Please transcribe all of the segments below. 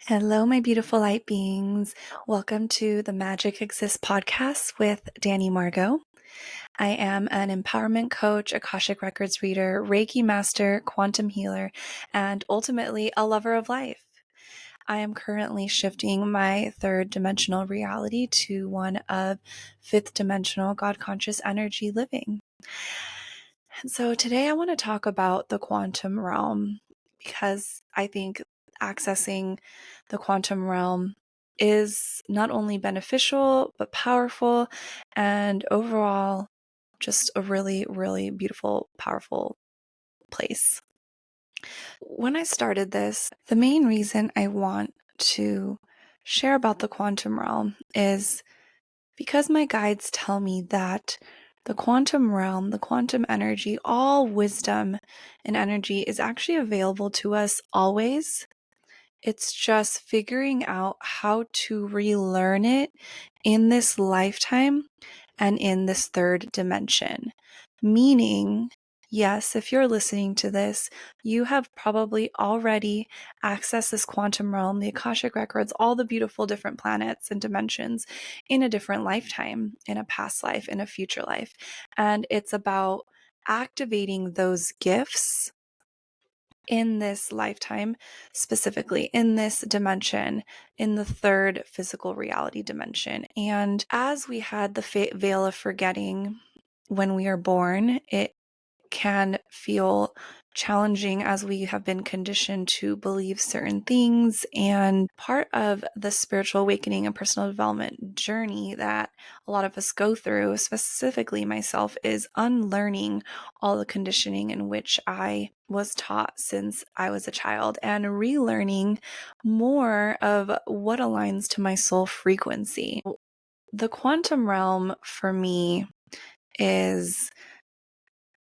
Hello, my beautiful light beings. Welcome to the Magic Exists podcast with Dani Margeaux. I am an empowerment coach, Akashic Records reader, Reiki master, quantum healer, and ultimately a lover of life. I am currently shifting my third dimensional reality to one of fifth dimensional God conscious energy living. And so today I want to talk about the quantum realm because I think accessing the quantum realm is not only beneficial, but powerful and overall just a really, really beautiful, powerful place. When I started this, the main reason I want to share about the quantum realm is because my guides tell me that the quantum realm, the quantum energy, all wisdom and energy is actually available to us always. It's just figuring out how to relearn it in this lifetime and in this third dimension. Meaning, yes, if you're listening to this, you have probably already accessed this quantum realm, the Akashic Records, all the beautiful different planets and dimensions in a different lifetime, in a past life, in a future life. And it's about activating those gifts in this lifetime, specifically in this dimension, in the third physical reality dimension. And as we had the veil of forgetting when we are born, it can feel challenging as we have been conditioned to believe certain things. And part of the spiritual awakening and personal development journey that a lot of us go through, specifically myself, is unlearning all the conditioning in which I was taught since I was a child and relearning more of what aligns to my soul frequency. The quantum realm for me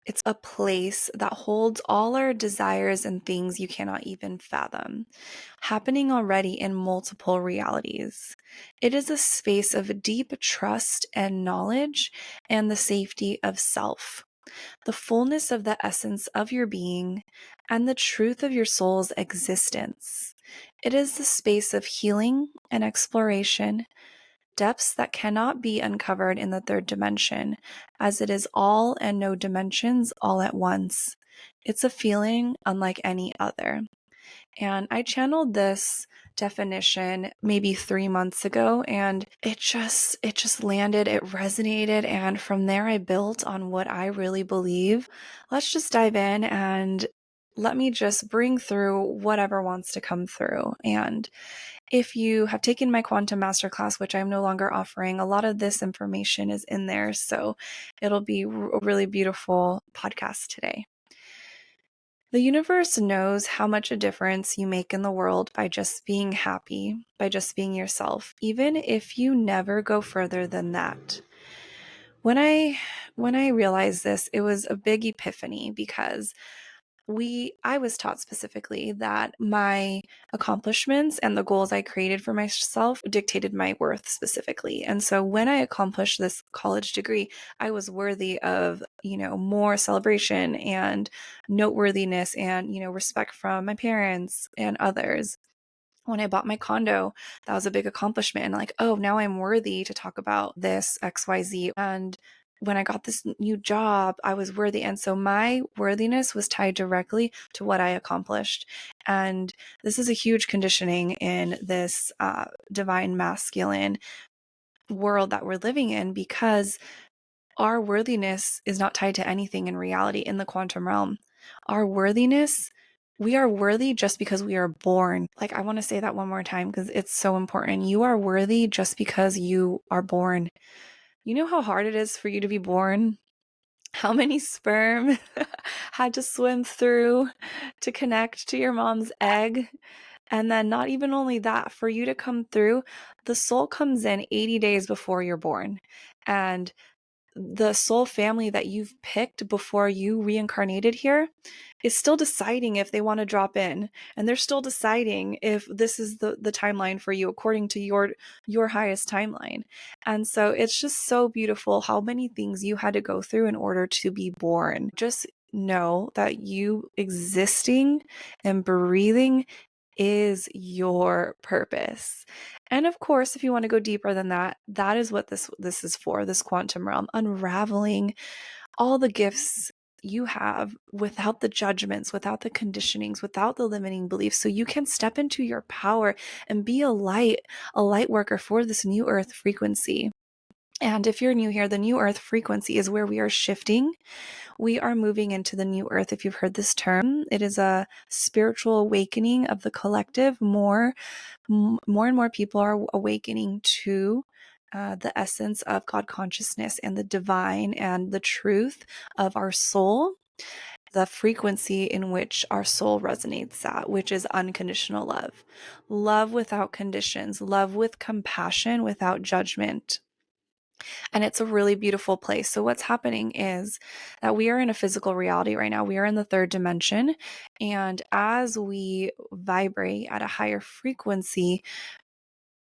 it's a place that holds all our desires and things you cannot even fathom, happening already in multiple realities. It is a space of deep trust and knowledge and the safety of self, the fullness of the essence of your being, and the truth of your soul's existence. It is the space of healing and exploration, depths that cannot be uncovered in the third dimension, as it is all and no dimensions all at once. It's a feeling unlike any other. And I channeled this definition maybe 3 months ago, and it just landed, it resonated, and from there I built on what I really believe. Let's just dive in and let me just bring through whatever wants to come through. And if you have taken my quantum masterclass, which I'm no longer offering, a lot of this information is in there. So it'll be a really beautiful podcast today. The universe knows how much a difference you make in the world by just being happy, by just being yourself, even if you never go further than that. When I realized this, it was a big epiphany because I was taught specifically that my accomplishments and the goals I created for myself dictated my worth specifically. And so when I accomplished this college degree, I was worthy of, more celebration and noteworthiness and, respect from my parents and others. When I bought my condo, that was a big accomplishment. And like, oh, now I'm worthy to talk about this XYZ. And when I got this new job, I was worthy. And so my worthiness was tied directly to what I accomplished. And this is a huge conditioning in this divine masculine world that we're living in, because our worthiness is not tied to anything in reality in the quantum realm. Our worthiness, we are worthy just because we are born. Like, I want to say that one more time because it's so important. You are worthy just because you are born. You know how hard it is for you to be born? How many sperm had to swim through to connect to your mom's egg? And then not even only that, for you to come through, the soul comes in 80 days before you're born. And the soul family that you've picked before you reincarnated here is still deciding if they want to drop in, and they're still deciding if this is the timeline for you according to your highest timeline. And so it's just so beautiful how many things you had to go through in order to be born. Just know that you existing and breathing is your purpose. And of course, if you want to go deeper than that, that is what this is for, this quantum realm, unraveling all the gifts you have without the judgments, without the conditionings, without the limiting beliefs, so you can step into your power and be a light worker for this new earth frequency. And if you're new here, the new earth frequency is where we are shifting. We are moving into the new earth. If you've heard this term, it is a spiritual awakening of the collective. More and more people are awakening to the essence of God consciousness and the divine and the truth of our soul, the frequency in which our soul resonates at, which is unconditional love. Love without conditions, love with compassion, without judgment. And it's a really beautiful place. So what's happening is that we are in a physical reality right now. We are in the third dimension. And as we vibrate at a higher frequency,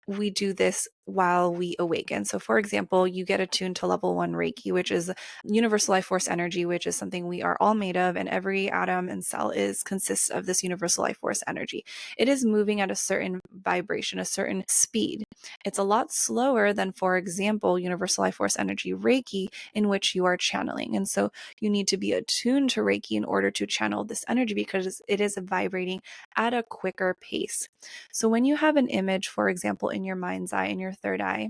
we do this while we awaken. So for example, you get attuned to level 1 Reiki, which is universal life force energy, which is something we are all made of, and every atom and cell consists of this universal life force energy. It is moving at a certain vibration, a certain speed. It's a lot slower than, for example, universal life force energy Reiki, in which you are channeling. And so you need to be attuned to Reiki in order to channel this energy, because it is vibrating at a quicker pace. So when you have an image, for example, in your mind's eye, in your third eye,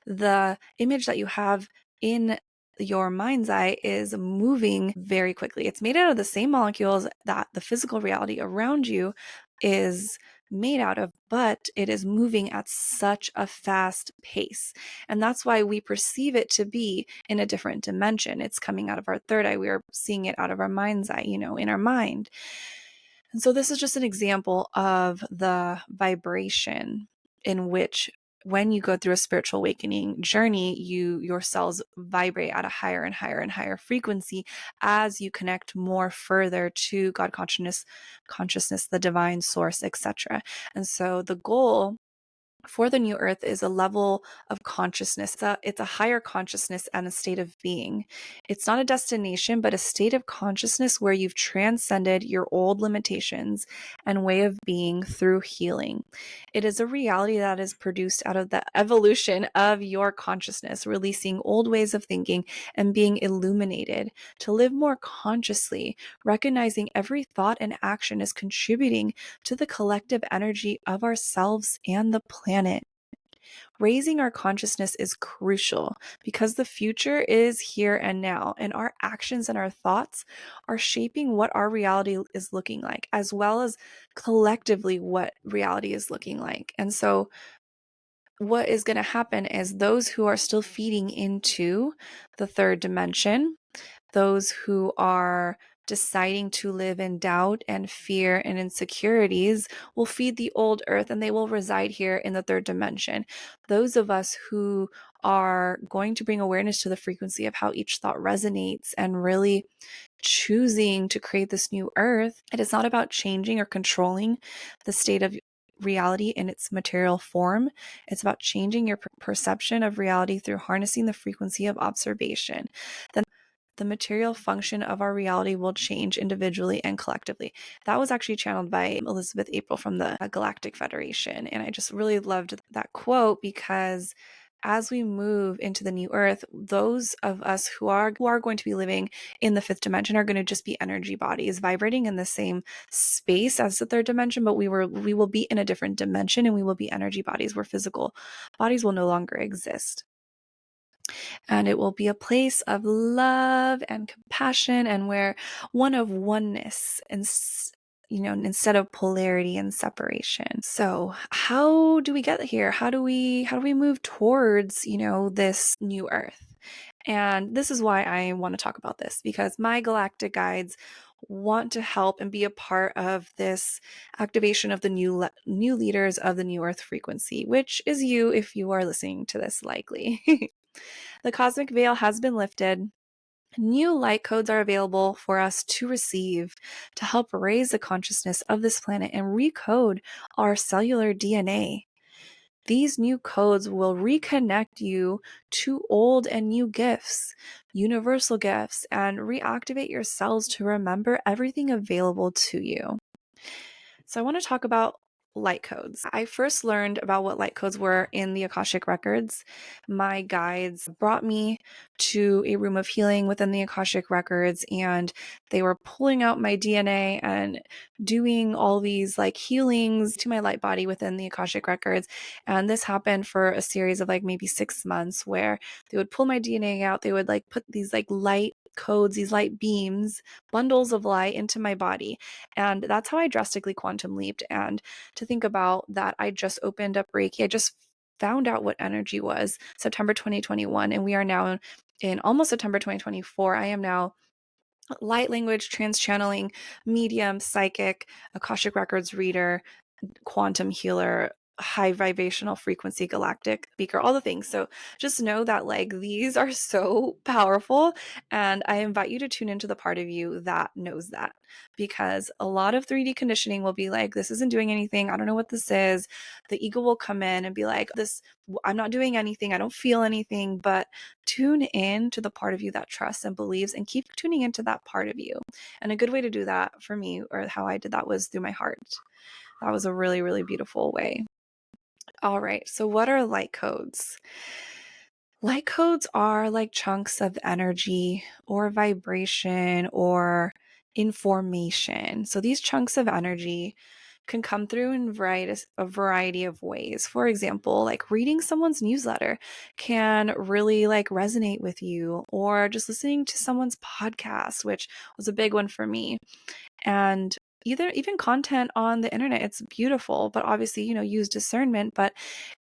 the image that you have in your mind's eye is moving very quickly. It's made out of the same molecules that the physical reality around you is made out of, but it is moving at such a fast pace. And that's why we perceive it to be in a different dimension. It's coming out of our third eye. We are seeing it out of our mind's eye, in our mind. And so this is just an example of the vibration in which, when you go through a spiritual awakening journey, your cells vibrate at a higher and higher and higher frequency as you connect more further to God consciousness, the divine source, etc. And so the goal for the new earth is a level of consciousness. It's a higher consciousness and a state of being. It's not a destination, but a state of consciousness where you've transcended your old limitations and way of being through healing. It is a reality that is produced out of the evolution of your consciousness, releasing old ways of thinking and being illuminated to live more consciously, recognizing every thought and action is contributing to the collective energy of ourselves and the planet. Raising our consciousness is crucial because the future is here and now, and our actions and our thoughts are shaping what our reality is looking like, as well as collectively what reality is looking like. And so what is going to happen is those who are still feeding into the third dimension, those who are deciding to live in doubt and fear and insecurities, will feed the old earth, and they will reside here in the third dimension. Those of us who are going to bring awareness to the frequency of how each thought resonates and really choosing to create this new earth, it is not about changing or controlling the state of reality in its material form. It's about changing your perception of reality through harnessing the frequency of observation. Then the material function of our reality will change individually and collectively. That was actually channeled by Elizabeth April from the Galactic Federation. And I just really loved that quote, because as we move into the new earth, those of us who are going to be living in the fifth dimension are going to just be energy bodies vibrating in the same space as the third dimension, but we will be in a different dimension, and we will be energy bodies where physical bodies will no longer exist. And it will be a place of love and compassion, and where one of oneness, and instead of polarity and separation. So how do we get here? How do we move towards, this new earth? And this is why I want to talk about this, because my galactic guides want to help and be a part of this activation of the new leaders of the new earth frequency, which is you, if you are listening to this, likely. The cosmic veil has been lifted. New light codes are available for us to receive to help raise the consciousness of this planet and recode our cellular DNA. These new codes will reconnect you to old and new gifts, universal gifts, and reactivate your cells to remember everything available to you. So I want to talk about light codes. I first learned about what light codes were in the Akashic Records. My guides brought me to a room of healing within the Akashic Records, and they were pulling out my DNA and doing all these like healings to my light body within the Akashic Records. And this happened for a series of like maybe 6 months where they would pull my DNA out. They would like put these like light codes, these light beams, bundles of light into my body. And that's how I drastically quantum leaped. And to think about that, I just opened up Reiki. I just found out what energy was September 2021, and we are now in almost September 2024. I am now light language, trans channeling, medium, psychic, Akashic Records reader, quantum healer, high vibrational frequency galactic speaker, all the things. So just know that like these are so powerful, and I invite you to tune into the part of you that knows that, because a lot of 3D conditioning will be like, this isn't doing anything, I don't know what this is. The ego will come in and be like, this, I'm not doing anything, I don't feel anything. But tune in to the part of you that trusts and believes, and keep tuning into that part of you. And a good way to do that for me, or how I did that, was through my heart. That was a really, really beautiful way. All right, so what are light codes? Light codes are like chunks of energy or vibration or information. So these chunks of energy can come through in a variety of ways. For example, like reading someone's newsletter can really like resonate with you, or just listening to someone's podcast, which was a big one for me. And even content on the internet, it's beautiful, but obviously, use discernment. But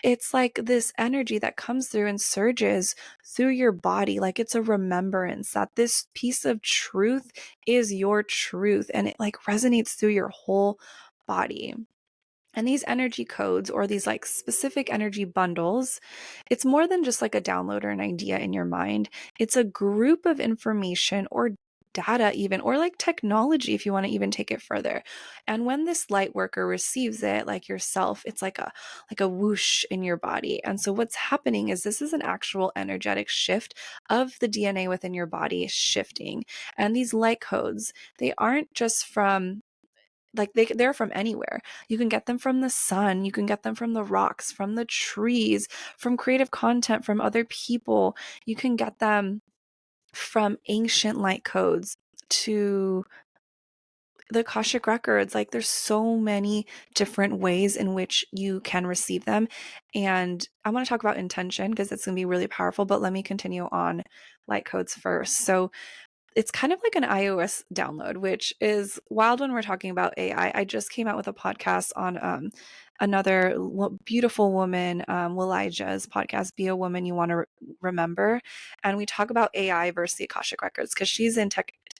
it's like this energy that comes through and surges through your body, like it's a remembrance that this piece of truth is your truth, and it like resonates through your whole body. And these energy codes, or these like specific energy bundles, it's more than just like a download or an idea in your mind. It's a group of information or data, even, or like technology, if you want to even take it further. And when this light worker receives it, like yourself, it's like a whoosh in your body. And so what's happening is this is an actual energetic shift of the DNA within your body shifting. And these light codes, they aren't just from like they're from anywhere. You can get them from the sun, you can get them from the rocks, from the trees, from creative content, from other people. You can get them from ancient light codes to the Akashic Records. Like there's so many different ways in which you can receive them. And I want to talk about intention because it's going to be really powerful, but let me continue on light codes first. So it's kind of like an iOS download, which is wild when we're talking about AI. I just came out with a podcast on another beautiful woman, Elijah's podcast, Be a Woman You Want to Remember. And we talk about AI versus the Akashic Records because she's in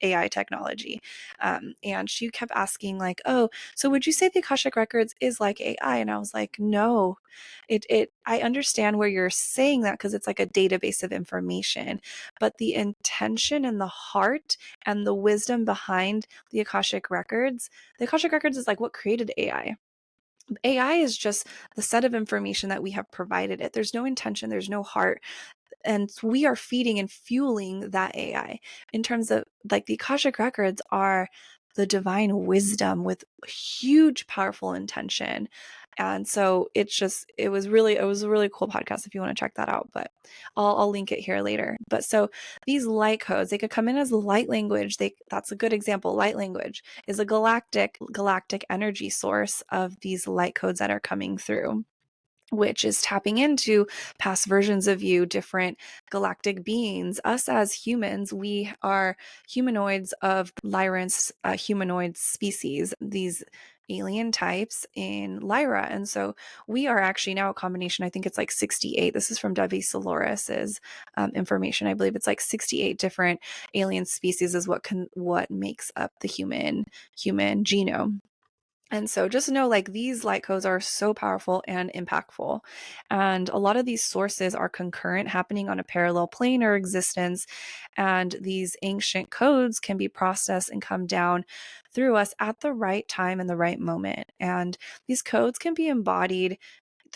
AI technology. And she kept asking like, oh, so would you say the Akashic Records is like AI? And I was like, no, I understand where you're saying that because it's like a database of information, but the intention and the heart and the wisdom behind the Akashic Records is like what created AI. AI is just the set of information that we have provided it. There's no intention, there's no heart. And we are feeding and fueling that AI. In terms of like the Akashic Records are the divine wisdom with huge, powerful intention. And so it was a really cool podcast if you want to check that out, but I'll link it here later. But so these light codes, they could come in as light language. That's a good example. Light language is a galactic energy source of these light codes that are coming through, which is tapping into past versions of you, different galactic beings. Us as humans, we are humanoids of Lyran's humanoid species, these alien types in Lyra. And so we are actually now a combination. I think it's like 68. This is from Devi Soloris's information. I believe it's like 68 different alien species is what makes up the human genome. And so just know like these light codes are so powerful and impactful. And a lot of these sources are concurrent, happening on a parallel plane or existence. And these ancient codes can be processed and come down through us at the right time and the right moment. And these codes can be embodied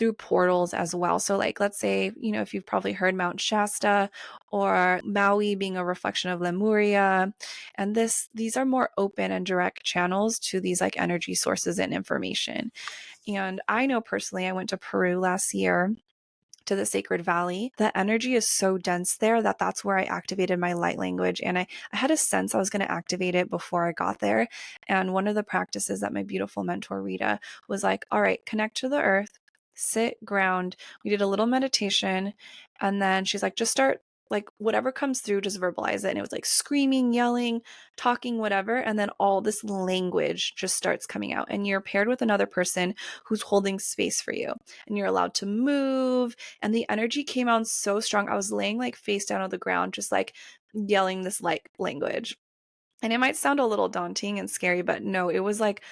through portals as well. So like, let's say, if you've probably heard Mount Shasta or Maui being a reflection of Lemuria. And these are more open and direct channels to these like energy sources and information. And I know personally, I went to Peru last year to the Sacred Valley. The energy is so dense there that that's where I activated my light language. And I had a sense I was going to activate it before I got there. And one of the practices that my beautiful mentor, Rita, was like, all right, connect to the earth, sit, ground. We did a little meditation. And then she's like, just start like whatever comes through, just verbalize it. And it was like screaming, yelling, talking, whatever. And then all this language just starts coming out. And you're paired with another person who's holding space for you. And you're allowed to move. And the energy came out so strong. I was laying like face down on the ground, just like yelling this like language. And it might sound a little daunting and scary, but no, it was like,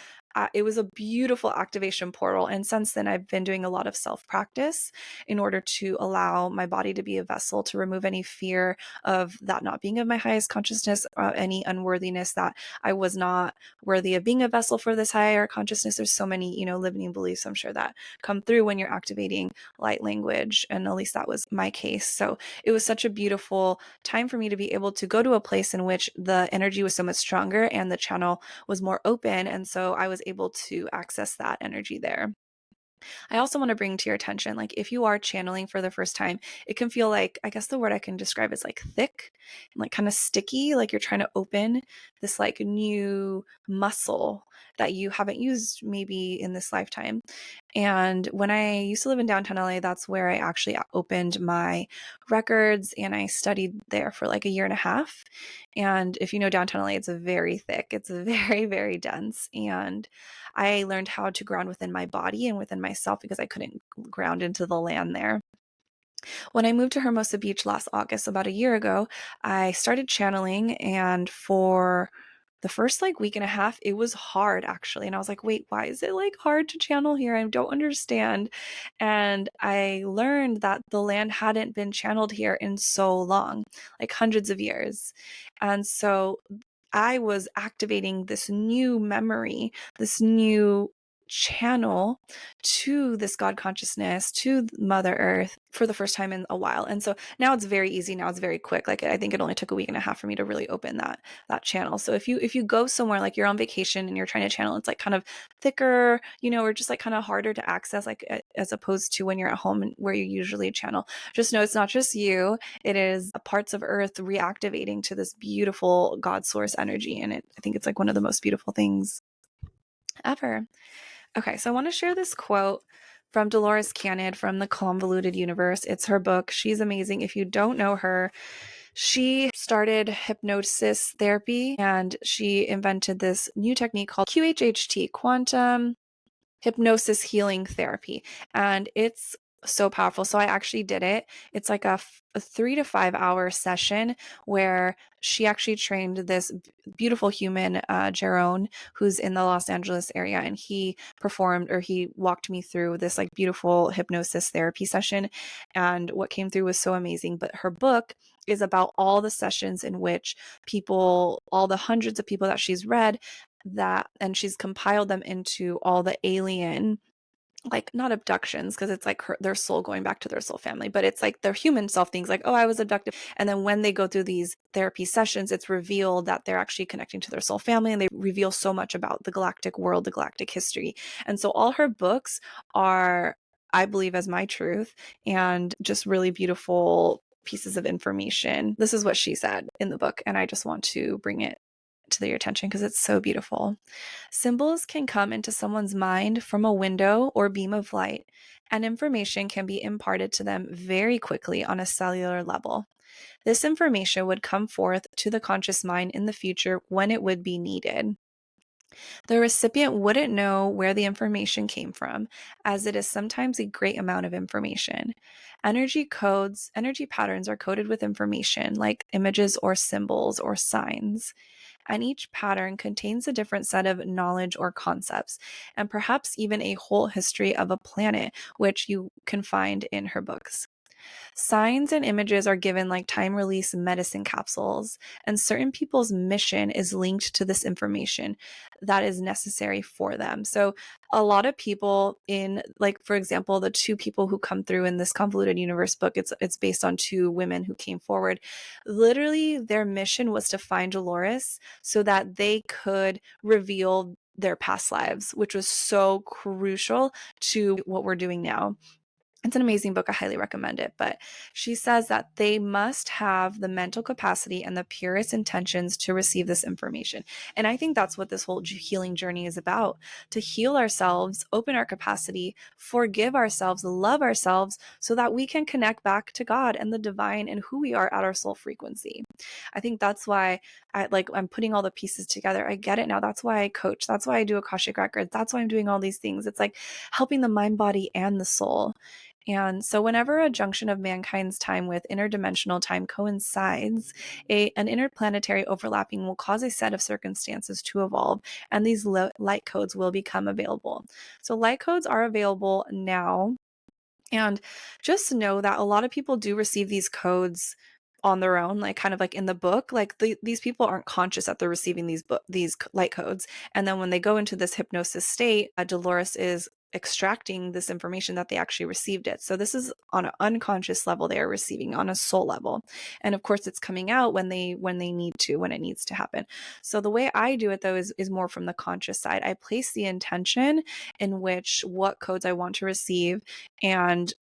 it was a beautiful activation portal. And since then, I've been doing a lot of self-practice in order to allow my body to be a vessel to remove any fear of that not being of my highest consciousness, any unworthiness that I was not worthy of being a vessel for this higher consciousness. There's so many, limiting beliefs, I'm sure, that come through when you're activating light language. And at least that was my case. So it was such a beautiful time for me to be able to go to a place in which the energy was so much stronger and the channel was more open. And so I was able to access that energy there. I also want to bring to your attention, like if you are channeling for the first time, it can feel like, I guess the word I can describe is like thick and like kind of sticky, like you're trying to open this like new muscle that you haven't used maybe in this lifetime. And when I used to live in downtown LA, that's where I actually opened my records and I studied there for like a year and a half. And if you know downtown LA, it's very thick, it's very, very dense. And I learned how to ground within my body and within myself because I couldn't ground into the land there. When I moved to Hermosa Beach last August, about a year ago, I started channeling, and for the first like week and a half, it was hard actually. And I was like, wait, why is it like hard to channel here? I don't understand. And I learned that the land hadn't been channeled here in so long, like hundreds of years. And so I was activating this new memory, this new channel to this God consciousness, to Mother Earth for the first time in a while. And so now it's very easy. Now it's very quick. Like I think it only took a week and a half for me to really open that channel. So if you go somewhere like you're on vacation and you're trying to channel, it's like kind of thicker, or just like kind of harder to access, like as opposed to when you're at home and where you usually channel. Just know it's not just you. It is parts of Earth reactivating to this beautiful God source energy. And I think it's like one of the most beautiful things ever. Okay, so I want to share this quote from Dolores Cannon from The Convoluted Universe. It's her book. She's amazing. If you don't know her, she started hypnosis therapy and she invented this new technique called QHHT, quantum hypnosis healing therapy. And it's so powerful. So I actually did it. It's like a 3 to 5 hour session where she actually trained this beautiful human, Jerome, who's in the Los Angeles area. And he walked me through this like beautiful hypnosis therapy session. And what came through was so amazing. But her book is about all the sessions in which all the hundreds of people that she's read, and she's compiled them into all the alien, like not abductions, because it's like their soul going back to their soul family, but it's like their human self things like, oh, I was abducted. And then when they go through these therapy sessions, it's revealed that they're actually connecting to their soul family, and they reveal so much about the galactic world, the galactic history. And so all her books are, I believe, as my truth, and just really beautiful pieces of information. This is what she said in the book, and I just want to bring it to your attention because it's so beautiful. Symbols can come into someone's mind from a window or beam of light, and information can be imparted to them very quickly on a cellular level. This information would come forth to the conscious mind in the future when it would be needed. The recipient wouldn't know where the information came from, as it is sometimes a great amount of information. Energy patterns are coded with information, like images or symbols or signs. And each pattern contains a different set of knowledge or concepts, and perhaps even a whole history of a planet, which you can find in her books. Signs and images are given like time release medicine capsules, and certain people's mission is linked to this information that is necessary for them. So, a lot of people in, like, for example, the two people who come through in this Convoluted Universe book, it's based on two women who came forward. Literally, their mission was to find Dolores so that they could reveal their past lives, which was so crucial to what we're doing now. It's an amazing book. I highly recommend it. But she says that they must have the mental capacity and the purest intentions to receive this information. And I think that's what this whole healing journey is about: to heal ourselves, open our capacity, forgive ourselves, love ourselves, so that we can connect back to God and the divine and who we are at our soul frequency. I think that's why I'm putting all the pieces together. I get it now. That's why I coach. That's why I do Akashic Records. That's why I'm doing all these things. It's like helping the mind, body, and the soul. And so, whenever a junction of mankind's time with interdimensional time coincides, an interplanetary overlapping will cause a set of circumstances to evolve, and these light codes will become available. So, light codes are available now. And just know that a lot of people do receive these codes on their own, like kind of like in the book. Like these people aren't conscious that they're receiving these light codes, and then when they go into this hypnosis state, Dolores is extracting this information that they actually received it. So this is on an unconscious level they are receiving on a soul level, and of course it's coming out when they need to, when it needs to happen. So the way I do it though is more from the conscious side. I place the intention in which what codes I want to receive, and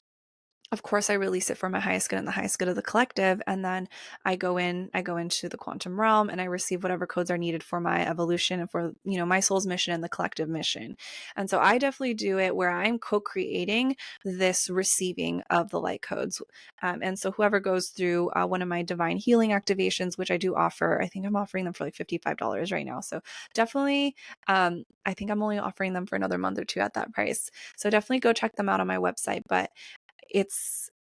of course I release it for my highest good and the highest good of the collective, and then I go into the quantum realm and I receive whatever codes are needed for my evolution and for, my soul's mission and the collective mission. And so I definitely do it where I'm co-creating this receiving of the light codes. And so whoever goes through one of my divine healing activations, which I do offer, I think I'm offering them for like $55 right now. So definitely, I think I'm only offering them for another month or two at that price. So definitely go check them out on my website. But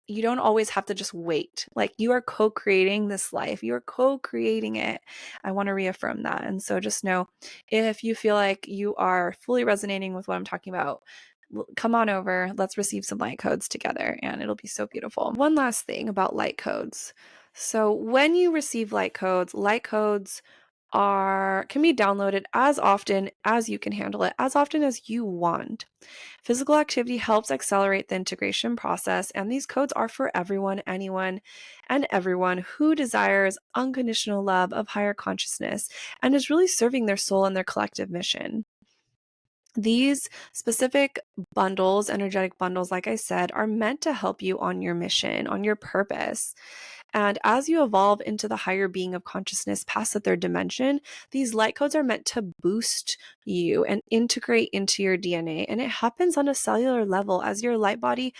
you don't always have to just wait. Like, you are co-creating this life. You are co-creating it. I want to reaffirm that. And so just know, if you feel like you are fully resonating with what I'm talking about, come on over. Let's receive some light codes together, and it'll be so beautiful. One last thing about light codes. So when you receive light codes can be downloaded as often as you can handle it, as often as you want. Physical activity helps accelerate the integration process, and these codes are for everyone, anyone, and everyone who desires unconditional love of higher consciousness and is really serving their soul and their collective mission. These specific bundles, energetic bundles, like I said, are meant to help you on your mission, on your purpose. And as you evolve into the higher being of consciousness past the third dimension, these light codes are meant to boost you and integrate into your DNA. And it happens on a cellular level as your light body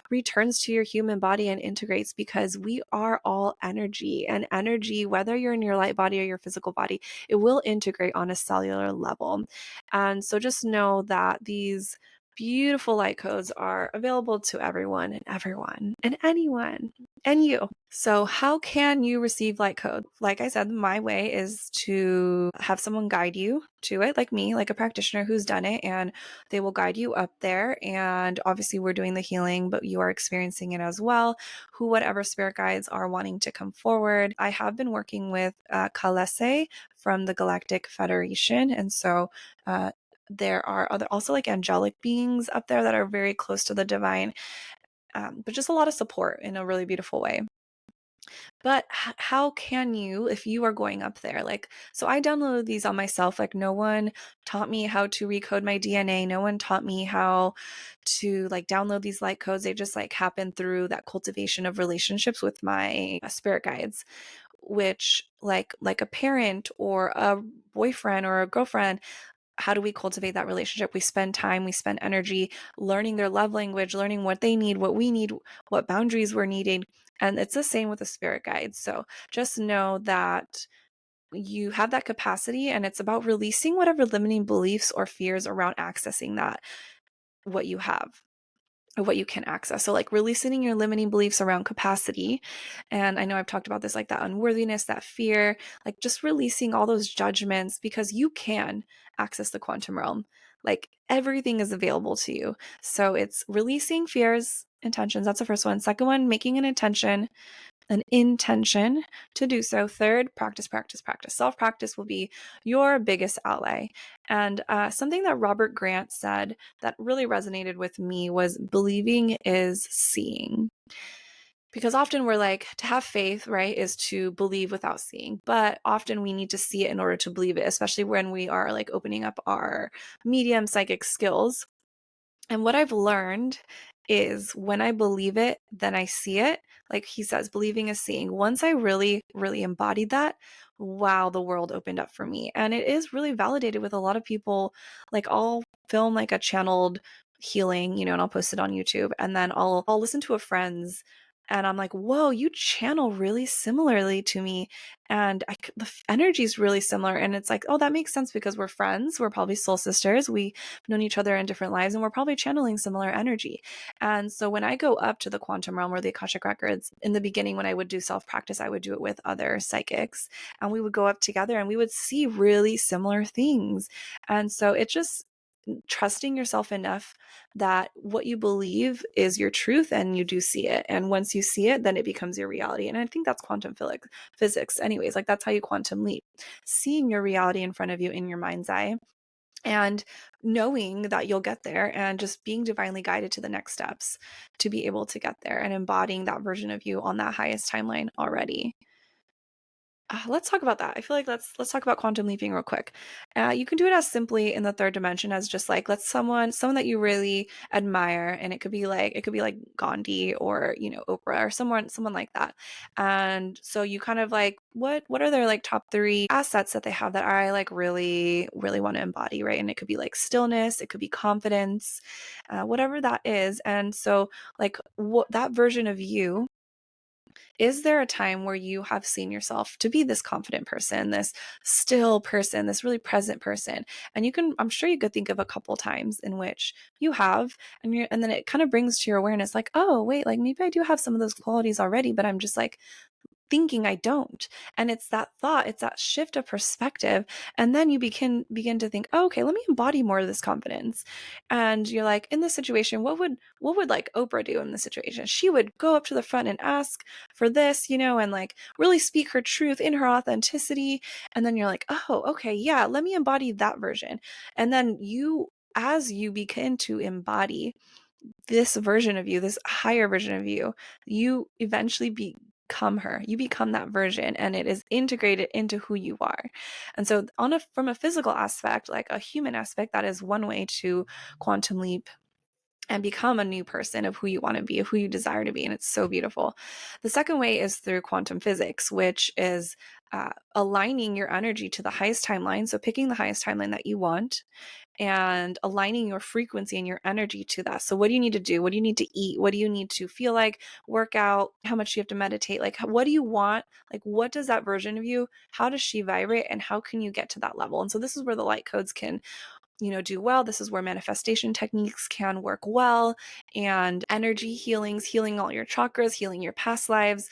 returns to your human body and integrates, because we are all energy, and energy, whether you're in your light body or your physical body, it will integrate on a cellular level. And so just know that these beautiful light codes are available to everyone and anyone and you. So how can you receive light code? Like I said, my way is to have someone guide you to it, like me, like a practitioner who's done it, and they will guide you up there. And obviously we're doing the healing, but you are experiencing it as well. Whatever spirit guides are wanting to come forward. I have been working with Kalese from the Galactic Federation. And so there are also like angelic beings up there that are very close to the divine, but just a lot of support in a really beautiful way. But how can you, if you are going up there, so I downloaded these on myself. Like, no one taught me how to recode my DNA. No one taught me how to download these light codes. They just happen through that cultivation of relationships with my spirit guides, which like a parent or a boyfriend or a girlfriend. How do we cultivate that relationship? We spend time, we spend energy learning their love language, learning what they need, what we need, what boundaries we're needing. And it's the same with the spirit guides. So just know that you have that capacity, and it's about releasing whatever limiting beliefs or fears around accessing that, what you have, or what you can access. So releasing your limiting beliefs around capacity. And I know I've talked about this, that unworthiness, that fear, just releasing all those judgments, because you can access the quantum realm. Everything is available to you. So it's releasing fears, intentions. That's the first one. Second one, making an intention to do so. Third, practice, practice, practice. Self-practice will be your biggest ally. And something that Robert Grant said that really resonated with me was believing is seeing. Because often we're like, to have faith, right, is to believe without seeing. But often we need to see it in order to believe it, especially when we are like opening up our medium psychic skills. And what I've learned is when I believe it, then I see it. Like he says, believing is seeing. Once I really, really embodied that, wow, the world opened up for me. And it is really validated with a lot of people. Like I'll film like a channeled healing, you know, and I'll post it on YouTube. And then I'll listen to a friend's and I'm like, whoa, you channel really similarly to me. And the energy is really similar. And it's like, oh, that makes sense because we're friends. We're probably soul sisters. We've known each other in different lives and we're probably channeling similar energy. And so when I go up to the quantum realm or the Akashic records, in the beginning, when I would do self-practice, I would do it with other psychics and we would go up together and we would see really similar things. And so it just, trusting yourself enough that what you believe is your truth and you do see it. And once you see it, then it becomes your reality. And I think that's quantum physics anyways. Like that's how you quantum leap, seeing your reality in front of you in your mind's eye and knowing that you'll get there and just being divinely guided to the next steps to be able to get there and embodying that version of you on that highest timeline already. Let's talk about that. I feel like let's talk about quantum leaping real quick. You can do it as simply in the third dimension as just like let's someone that you really admire, and it could be like Gandhi or Oprah or someone like that. And so you kind of like what are their like top three assets that they have that I like really really want to embody, right? And it could be like stillness, it could be confidence, whatever that is. And so like what that version of you, is there a time where you have seen yourself to be this confident person, this still person, this really present person? And I'm sure you could think of a couple times in which you have, and then it kind of brings to your awareness like, oh, wait, like maybe I do have some of those qualities already, but I'm just like thinking I don't. And it's that thought, it's that shift of perspective. And then you begin to think, oh, okay, let me embody more of this confidence. And you're like, in this situation, what would like Oprah do in this situation? She would go up to the front and ask for this, and like really speak her truth in her authenticity. And then you're like, oh, okay, yeah, let me embody that version. And then as you begin to embody this version of you, this higher version of you, you eventually become her. You become that version and it is integrated into who you are. And so from a physical aspect, like a human aspect, that is one way to quantum leap and become a new person of who you want to be, of who you desire to be. And it's so beautiful. The second way is through quantum physics, which is aligning your energy to the highest timeline. So picking the highest timeline that you want and aligning your frequency and your energy to that. So what do you need to do? What do you need to eat? What do you need to feel like? Work out? How much do you have to meditate? Like, what do you want? Like, what does that version of you, how does she vibrate? And how can you get to that level? And so this is where the light codes can do well. This is where manifestation techniques can work well, and energy healings, healing all your chakras, healing your past lives,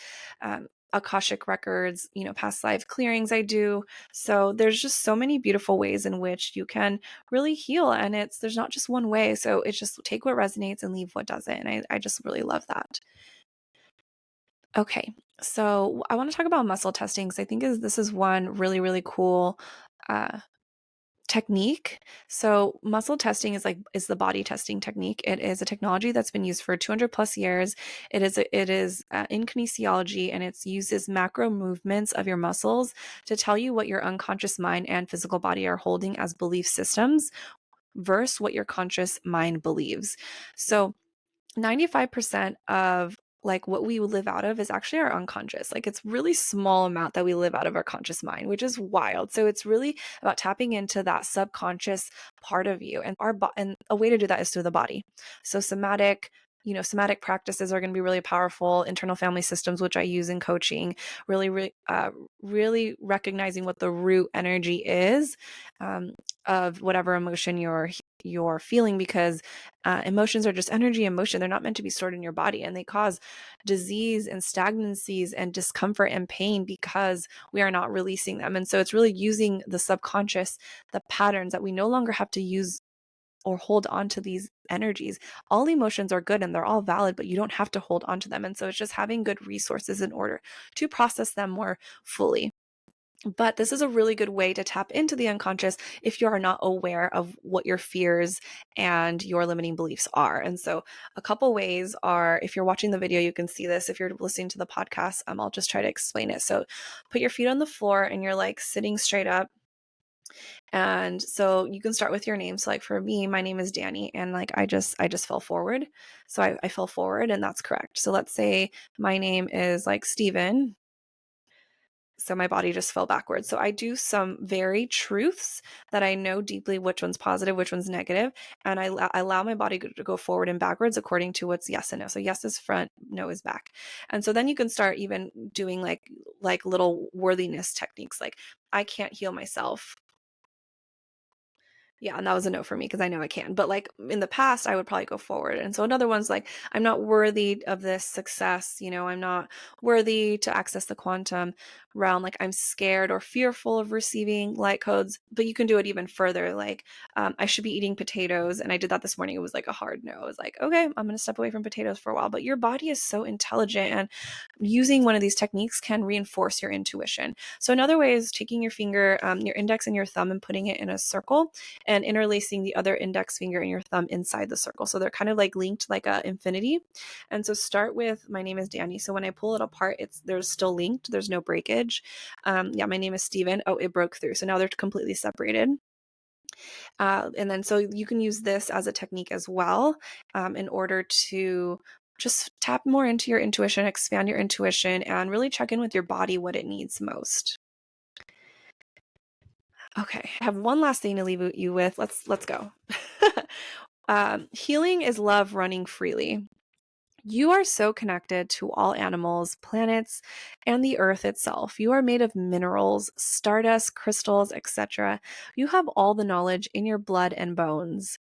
Akashic records, past life clearings I do. So there's just so many beautiful ways in which you can really heal, and there's not just one way. So it's just take what resonates and leave what doesn't. And I just really love that. Okay, so I want to talk about muscle testing because I think this is one really, really cool uh, technique. So muscle testing is the body testing technique. It is a technology that's been used for 200 plus years. It is in kinesiology, and it uses macro movements of your muscles to tell you what your unconscious mind and physical body are holding as belief systems versus what your conscious mind believes. So 95% of like what we live out of is actually our unconscious. Like it's really small amount that we live out of our conscious mind, which is wild. So it's really about tapping into that subconscious part of you, and and a way to do that is through the body. So somatic practices are going to be really powerful. Internal family systems, which I use in coaching, really recognizing what the root energy is of whatever emotion you're feeling, because emotions are just energy in motion. They're not meant to be stored in your body, and they cause disease and stagnancies and discomfort and pain because we are not releasing them. And so it's really using the subconscious, the patterns that we no longer have to use or hold on to these energies. All emotions are good and they're all valid, but you don't have to hold on to them. And so it's just having good resources in order to process them more fully. But this is a really good way to tap into the unconscious if you are not aware of what your fears and your limiting beliefs are. And so, a couple ways are, if you're watching the video, you can see this. If you're listening to the podcast, I'll just try to explain it. So, put your feet on the floor and you're like sitting straight up. And so you can start with your name. So like for me, my name is Dani, and like I just fell forward. So I fell forward, and that's correct. So let's say my name is like Steven. So my body just fell backwards. So I do some very truths that I know deeply which one's positive, which one's negative, and I allow my body to go forward and backwards according to what's yes and no. So yes is front, no is back. And so then you can start even doing like little worthiness techniques, like I can't heal myself. Yeah, and that was a no for me because I know I can. But like in the past, I would probably go forward. And so another one's like, I'm not worthy of this success. I'm not worthy to access the quantum realm. Like I'm scared or fearful of receiving light codes. But you can do it even further. Like I should be eating potatoes. And I did that this morning. It was like a hard no. I was like, okay, I'm going to step away from potatoes for a while. But your body is so intelligent. And using one of these techniques can reinforce your intuition. So another way is taking your finger, your index and your thumb, and putting it in a circle and interlacing the other index finger and your thumb inside the circle. So they're kind of like linked like a infinity. And so start with my name is Dani. So when I pull it apart, there's still linked. There's no breakage. My name is Steven. Oh, it broke through. So now they're completely separated. And then so you can use this as a technique as well in order to just tap more into your intuition, expand your intuition, and really check in with your body what it needs most. Okay, I have one last thing to leave you with. Let's go. Healing is love running freely. You are so connected to all animals, planets, and the earth itself. You are made of minerals, stardust, crystals, etc. You have all the knowledge in your blood and bones.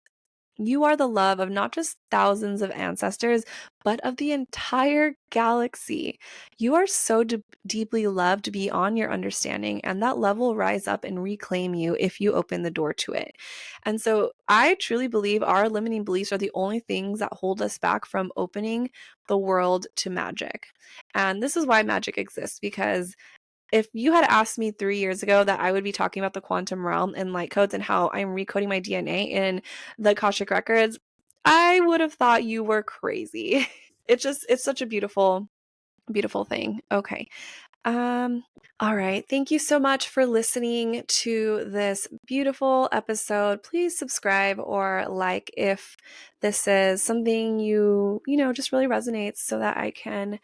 You are the love of not just thousands of ancestors, but of the entire galaxy. You are so deeply loved beyond your understanding, and that love will rise up and reclaim you if you open the door to it. And so I truly believe our limiting beliefs are the only things that hold us back from opening the world to magic. And this is why magic exists, because if you had asked me 3 years ago that I would be talking about the quantum realm and light codes and how I'm recoding my DNA in the Akashic records, I would have thought you were crazy. It's such a beautiful, beautiful thing. Okay. All right. Thank you so much for listening to this beautiful episode. Please subscribe or like if this is something just really resonates, so that I can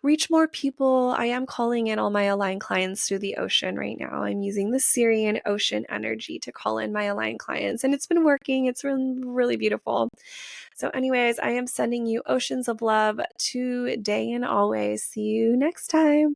reach more people. I am calling in all my aligned clients through the ocean right now. I'm using the Syrian ocean energy to call in my aligned clients, and it's been working. It's really, really beautiful. So anyways, I am sending you oceans of love today and always. See you next time.